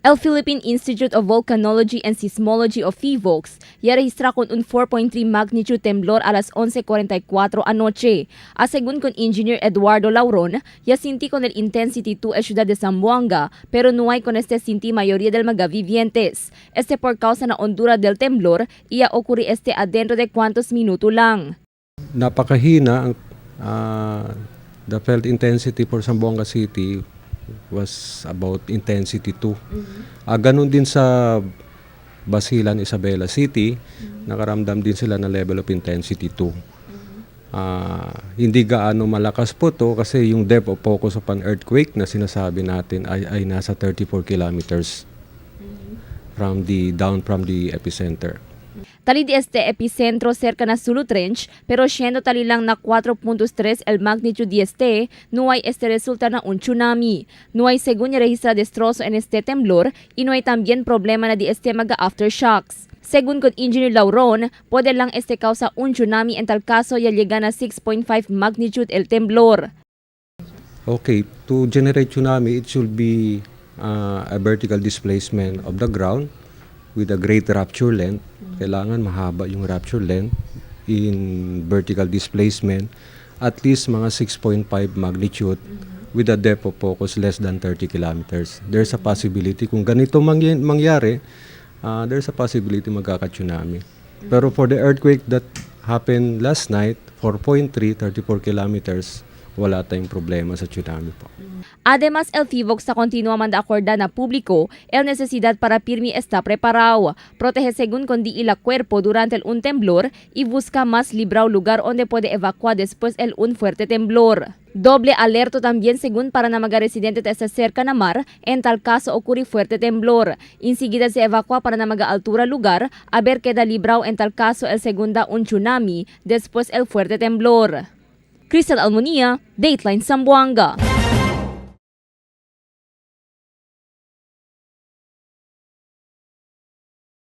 El Philippine Institute of Volcanology and Seismology of PHIVOLCS ya registra con un 4.3 magnitude temblor alas 11:44 anoche. Según con Engineer Eduardo Lauron, ya sinti con el intensity 2 en ciudad de Zamboanga, pero no hay con este sinti mayoría del mga vivientes. Por causa na hondura del temblor, iya ocurri adentro de cuantos minuto lang. Napakahina. The felt intensity for Zamboanga City was about intensity 2. Ganun din sa Basilan, Isabela City, nakaramdam din sila na level of intensity 2. Hindi gaano malakas po to kasi yung depth of focus of an earthquake na sinasabi natin ay nasa 34 kilometers from the epicenter. Tali di epicentro cerca na Sulu Trench, pero siendo tali lang na 4.3 el magnitude de no hay resulta na un tsunami. No hay según registra destrozo en temblor y no hay también problema na di maga aftershocks. Según con Engineer Lauron, puede lang causa un tsunami en tal caso ya llega na 6.5 magnitude el temblor. Okay, to generate tsunami, it should be a vertical displacement of the ground with a great rupture length. Kailangan mahaba yung rupture length in vertical displacement, at least mga 6.5 magnitude with a depth of focus less than 30 kilometers. There's a possibility, kung ganito mangyari, there's a possibility magkaka-tsunami. Pero for the earthquake that happened last night, 4.3, 34 kilometers, wala tayong problema sa tsunami po. Además, el PHIVOLCS sa continua manda acorda na publiko el necesidad para pirmi está preparado. Protege según con di ila cuerpo durante un temblor y busca más librado lugar donde puede evacuar después un fuerte temblor. Doble alerto también según para na mga residente sa cerca na mar en tal caso ocurri fuerte temblor. Enseguida se evacua para na mga altura lugar a ver queda librado en tal caso el segunda un tsunami después el fuerte temblor. Crystal Almonía, Dateline Zamboanga.